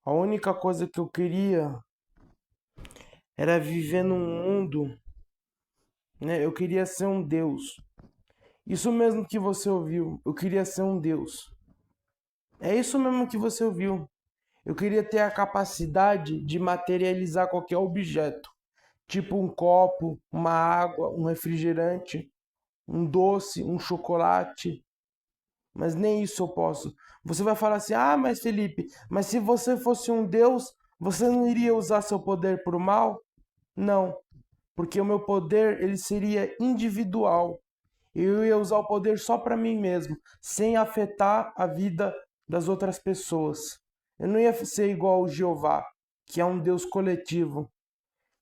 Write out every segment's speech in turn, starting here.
A única coisa que eu queria era viver num mundo, né? Eu queria ser um Deus. Isso mesmo que você ouviu, eu queria ser um Deus. É isso mesmo que você ouviu. Eu queria ter a capacidade de materializar qualquer objeto, tipo um copo, uma água, um refrigerante, um doce, um chocolate, mas nem isso eu posso. Você vai falar assim: "Ah, mas Felipe, mas se você fosse um Deus, você não iria usar seu poder para o mal?" Não, porque o meu poder ele seria individual. Eu ia usar o poder só para mim mesmo, sem afetar a vida das outras pessoas. Eu não ia ser igual o Jeová, que é um Deus coletivo,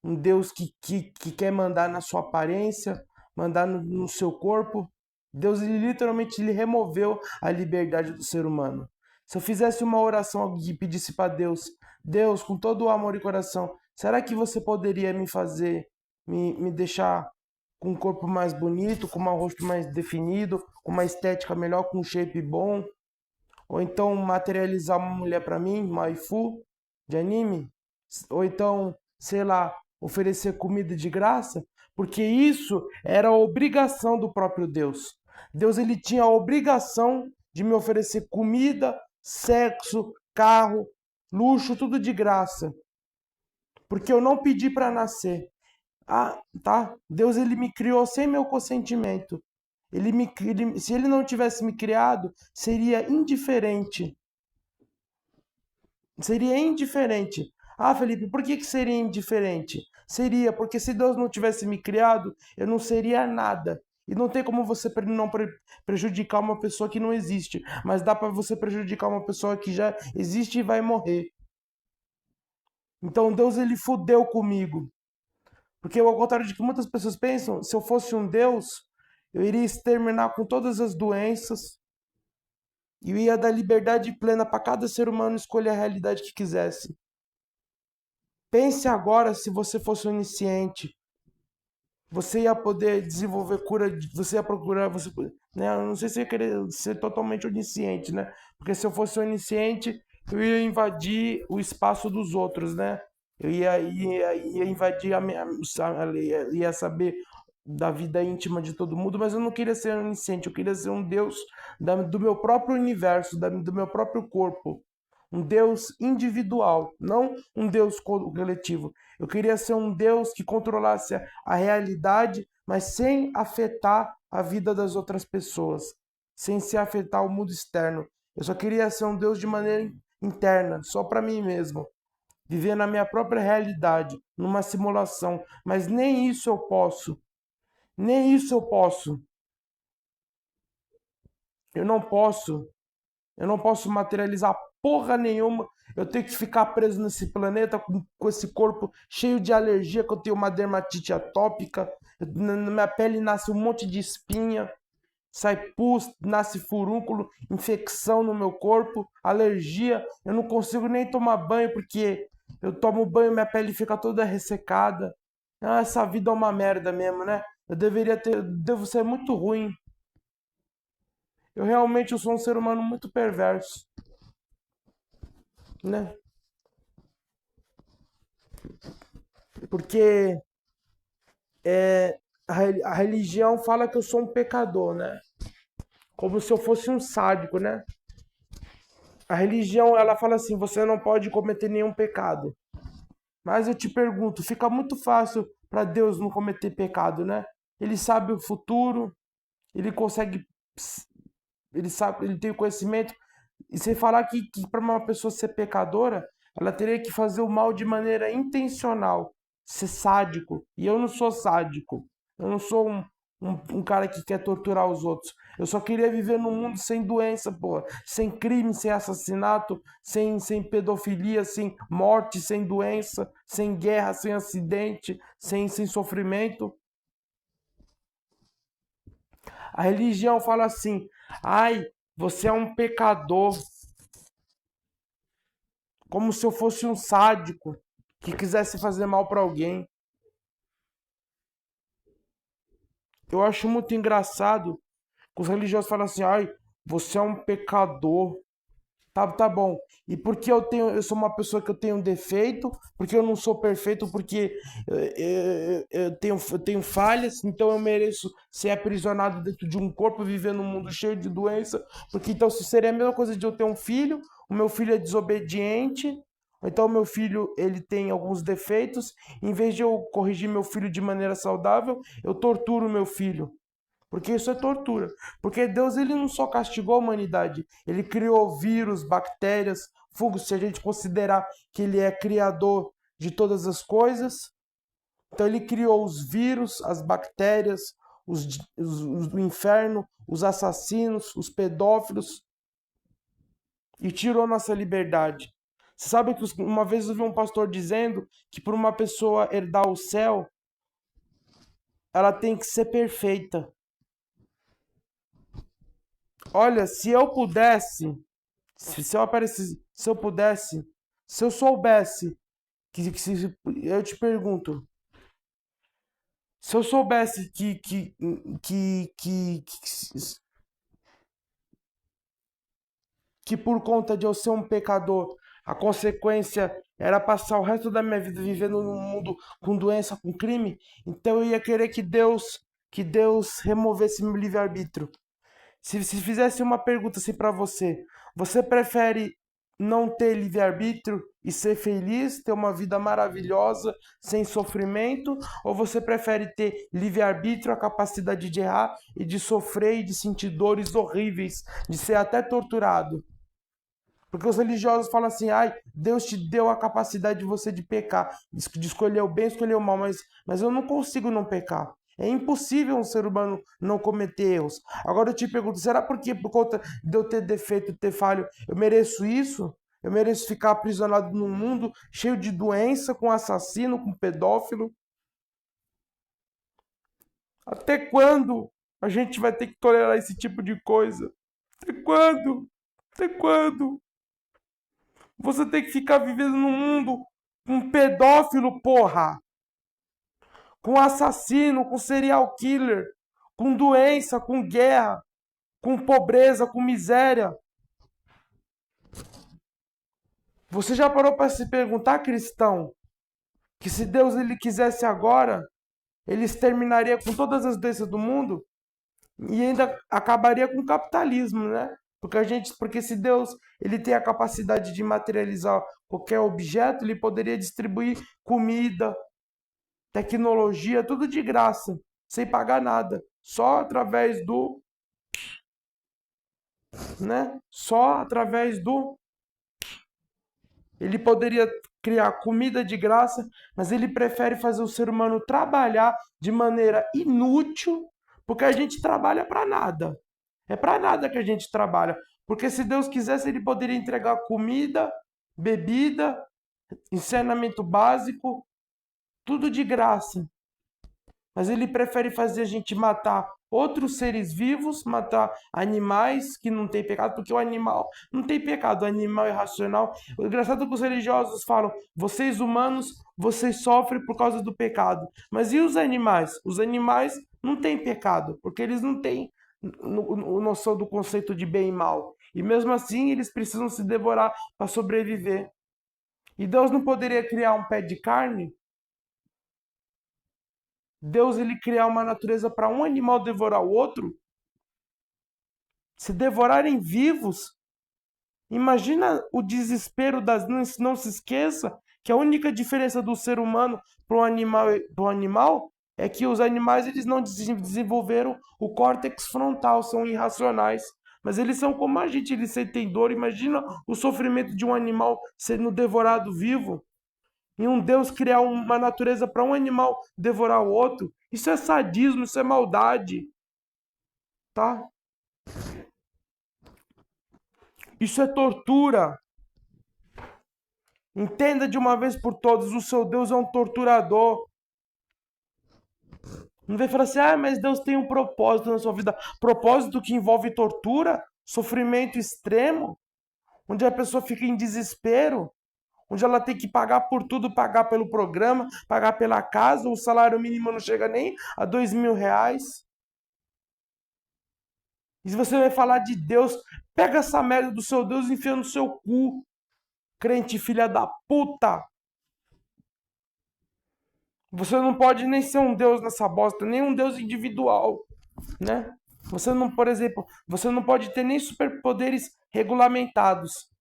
um Deus que quer mandar na sua aparência, mandar no seu corpo. Deus ele, literalmente ele removeu a liberdade do ser humano. Se eu fizesse uma oração e pedisse para Deus, Deus, com todo o amor e coração, será que você poderia me fazer, me deixar com um corpo mais bonito, com um rosto mais definido, com uma estética melhor, com um shape bom? Ou então materializar uma mulher para mim, uma waifu de anime? Ou então, sei lá, oferecer comida de graça? Porque isso era a obrigação do próprio Deus. Deus ele tinha a obrigação de me oferecer comida, sexo, carro, luxo, tudo de graça, porque eu não pedi para nascer. Ah, tá? Deus ele me criou sem meu consentimento. Se ele não tivesse me criado, seria indiferente. Seria indiferente. Ah, Felipe, por que seria indiferente? Seria porque se Deus não tivesse me criado, eu não seria nada. E não tem como você não prejudicar uma pessoa que não existe, mas dá para você prejudicar uma pessoa que já existe e vai morrer. Então Deus ele fudeu comigo. Porque ao contrário de que muitas pessoas pensam, se eu fosse um Deus, eu iria exterminar com todas as doenças e eu ia dar liberdade plena para cada ser humano escolher a realidade que quisesse. Pense agora se você fosse um iniciante. Você ia poder desenvolver cura, você ia procurar, né? Eu não sei se eu ia querer ser totalmente onisciente, né? Porque se eu fosse onisciente, eu ia invadir o espaço dos outros, né? Eu ia invadir ia saber da vida íntima de todo mundo, mas eu não queria ser onisciente, eu queria ser um Deus do meu próprio universo, do meu próprio corpo. Um Deus individual, não um Deus coletivo. Eu queria ser um Deus que controlasse a realidade, mas sem afetar a vida das outras pessoas, sem se afetar o mundo externo. Eu só queria ser um Deus de maneira interna, só para mim mesmo, viver na minha própria realidade, numa simulação, mas nem isso eu posso. Nem isso eu posso. Eu não posso. Eu não posso materializar porra nenhuma. Eu tenho que ficar preso nesse planeta com esse corpo cheio de alergia, que eu tenho uma dermatite atópica. Na minha pele nasce um monte de espinha, sai pus, nasce furúnculo, infecção no meu corpo, alergia. Eu não consigo nem tomar banho porque eu tomo banho e minha pele fica toda ressecada. Ah, essa vida é uma merda mesmo, né? Devo ser muito ruim. Eu sou um ser humano muito perverso, né? Porque a religião fala que eu sou um pecador, né? Como se eu fosse um sádico, né? A religião, ela fala assim, você não pode cometer nenhum pecado. Mas eu te pergunto, fica muito fácil para Deus não cometer pecado, né? Ele sabe o futuro, ele consegue, ele sabe, ele tem o conhecimento. E sem falar que para uma pessoa ser pecadora, ela teria que fazer o mal de maneira intencional, ser sádico. E eu não sou sádico. Eu não sou um cara que quer torturar os outros. Eu só queria viver num mundo sem doença, porra. Sem crime, sem assassinato, sem pedofilia, sem morte, sem doença, sem guerra, sem acidente, sem sofrimento. A religião fala assim: ai, você é um pecador, como se eu fosse um sádico que quisesse fazer mal para alguém. Eu acho muito engraçado que os religiosos falam assim: ai, você é um pecador. Tá bom. E porque eu sou uma pessoa que eu tenho um defeito, porque eu não sou perfeito, porque eu tenho falhas, então eu mereço ser aprisionado dentro de um corpo, viver num mundo cheio de doença. Porque então se seria a mesma coisa de eu ter um filho, o meu filho é desobediente, ou então o meu filho ele tem alguns defeitos, em vez de eu corrigir meu filho de maneira saudável, eu torturo meu filho. Porque isso é tortura. Porque Deus ele não só castigou a humanidade, ele criou vírus, bactérias, fungos, se a gente considerar que ele é criador de todas as coisas. Então ele criou os vírus, as bactérias, o inferno, os assassinos, os pedófilos e tirou nossa liberdade. Você sabe que uma vez eu vi um pastor dizendo que para uma pessoa herdar o céu, ela tem que ser perfeita. Olha, se eu pudesse, se eu aparecesse, se eu pudesse, se eu soubesse eu te pergunto, se eu soubesse que por conta de eu ser um pecador, a consequência era passar o resto da minha vida vivendo num mundo com doença, com crime, então eu ia querer que Deus removesse meu livre-arbítrio. Se fizesse uma pergunta assim para você, você prefere não ter livre-arbítrio e ser feliz, ter uma vida maravilhosa, sem sofrimento? Ou você prefere ter livre-arbítrio, a capacidade de errar e de sofrer e de sentir dores horríveis, de ser até torturado? Porque os religiosos falam assim, ai, Deus te deu a capacidade de você de pecar, de escolher o bem, escolher o mal, mas eu não consigo não pecar. É impossível um ser humano não cometer erros. Agora eu te pergunto, será porque por conta de eu ter defeito, ter falho, eu mereço isso? Eu mereço ficar aprisionado num mundo cheio de doença, com assassino, com pedófilo? Até quando a gente vai ter que tolerar esse tipo de coisa? Até quando? Até quando? Você tem que ficar vivendo num mundo com pedófilo, porra! Com assassino, com serial killer, com doença, com guerra, com pobreza, com miséria. Você já parou para se perguntar, cristão, que se Deus ele quisesse agora, ele exterminaria com todas as doenças do mundo e ainda acabaria com o capitalismo, né? Porque se Deus ele tem a capacidade de materializar qualquer objeto, ele poderia distribuir comida, tecnologia, tudo de graça, sem pagar nada, só através do, né? Só através do ele poderia criar comida de graça, mas ele prefere fazer o ser humano trabalhar de maneira inútil, porque a gente trabalha para nada. É para nada que a gente trabalha, porque se Deus quisesse, ele poderia entregar comida, bebida, ensinamento básico, tudo de graça. Mas ele prefere fazer a gente matar outros seres vivos, matar animais que não têm pecado, porque o animal não tem pecado, o animal é racional. O engraçado é que os religiosos falam, vocês humanos, vocês sofrem por causa do pecado. Mas e os animais? Os animais não têm pecado, porque eles não têm noção do conceito de bem e mal. E mesmo assim, eles precisam se devorar para sobreviver. E Deus não poderia criar um pé de carne? Deus ele criar uma natureza para um animal devorar o outro, se devorarem vivos, imagina o desespero das. Não se esqueça que a única diferença do ser humano para o animal é que os animais eles não desenvolveram o córtex frontal, são irracionais. Mas eles são como a gente, eles sentem dor. Imagina o sofrimento de um animal sendo devorado vivo. E um Deus criar uma natureza para um animal devorar o outro, isso é sadismo, isso é maldade, tá? Isso é tortura. Entenda de uma vez por todas, o seu Deus é um torturador. Não vem falar assim, mas Deus tem um propósito na sua vida. Propósito que envolve tortura, sofrimento extremo, onde a pessoa fica em desespero, onde ela tem que pagar por tudo, pagar pelo programa, pagar pela casa, o salário mínimo não chega nem a R$ 2.000. E se você vai falar de Deus, pega essa merda do seu Deus e enfia no seu cu, crente filha da puta. Você não pode nem ser um Deus nessa bosta, nem um Deus individual, né? Você não, por exemplo, você não pode ter nem superpoderes regulamentados.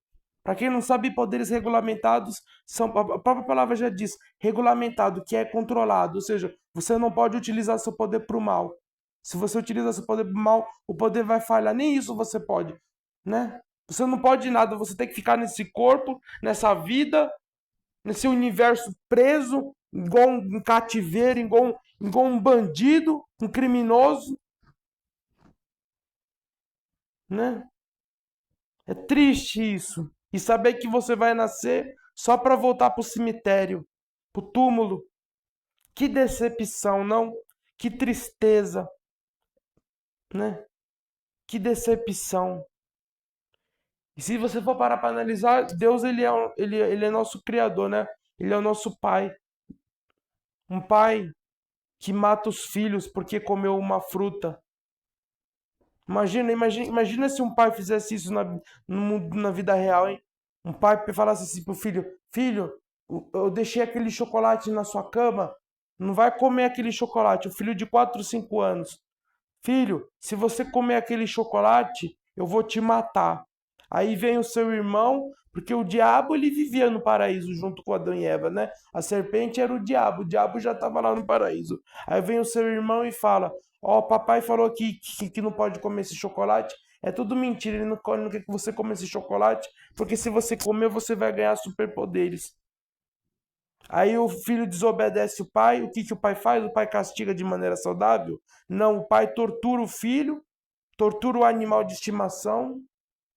Para quem não sabe, poderes regulamentados são, a própria palavra já diz, regulamentado, que é controlado, ou seja, você não pode utilizar seu poder para o mal. Se você utiliza seu poder para o mal, o poder vai falhar. Nem isso você pode, né? Você não pode nada, você tem que ficar nesse corpo, nessa vida, nesse universo preso, igual um cativeiro, igual um bandido, um criminoso, né? É triste isso. E saber que você vai nascer só para voltar pro cemitério, pro túmulo. Que decepção, não? Que tristeza, né? Que decepção. E se você for parar para analisar, Deus ele é nosso criador, né? Ele é o nosso pai. Um pai que mata os filhos porque comeu uma fruta. Imagina se um pai fizesse isso na vida real, hein? Um pai falasse assim pro filho: Filho, eu deixei aquele chocolate na sua cama, não vai comer aquele chocolate. O filho de 4, 5 anos: Filho, se você comer aquele chocolate, eu vou te matar. Aí vem o seu irmão, porque o diabo ele vivia no paraíso junto com Adão e Eva, né? A serpente era o diabo já estava lá no paraíso. Aí vem o seu irmão e fala: Ó, papai falou que não pode comer esse chocolate. É tudo mentira, ele não quer que você coma esse chocolate, porque se você comer, você vai ganhar superpoderes. Aí o filho desobedece o pai, o que o pai faz? O pai castiga de maneira saudável? Não, o pai tortura o filho, tortura o animal de estimação,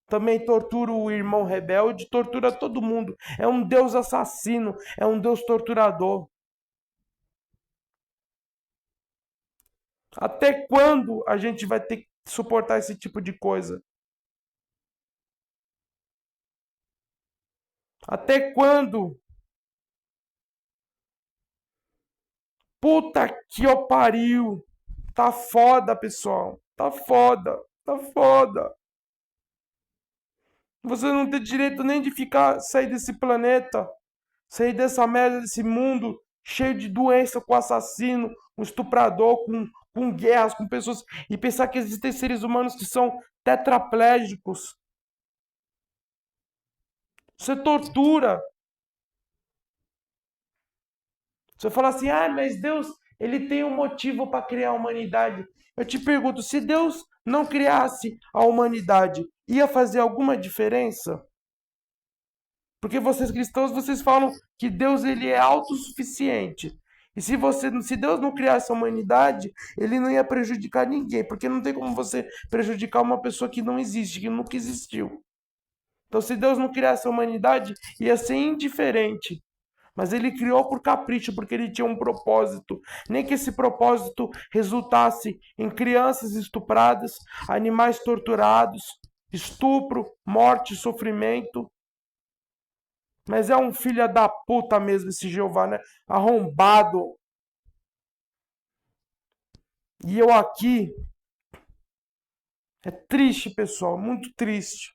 também tortura o irmão rebelde, tortura todo mundo. É um Deus assassino, é um Deus torturador. Até quando a gente vai ter que suportar esse tipo de coisa? Até quando? Puta que o pariu! Tá foda, pessoal. Tá foda. Tá foda. Você não tem direito nem de sair desse planeta, sair dessa merda, desse mundo cheio de doença, com assassino, com estuprador, com guerras, com pessoas. E pensar que existem seres humanos que são tetraplégicos. Isso é tortura. Você fala assim, mas Deus, ele tem um motivo para criar a humanidade. Eu te pergunto, se Deus não criasse a humanidade, ia fazer alguma diferença? Porque vocês cristãos, vocês falam que Deus ele é autossuficiente. E se Deus não criasse a humanidade, ele não ia prejudicar ninguém, porque não tem como você prejudicar uma pessoa que não existe, que nunca existiu. Então, se Deus não criasse a humanidade, ia ser indiferente. Mas ele criou por capricho, porque ele tinha um propósito. Nem que esse propósito resultasse em crianças estupradas, animais torturados, estupro, morte, sofrimento. Mas é um filho da puta mesmo esse Jeová, né? Arrombado. E eu aqui. É triste, pessoal, muito triste.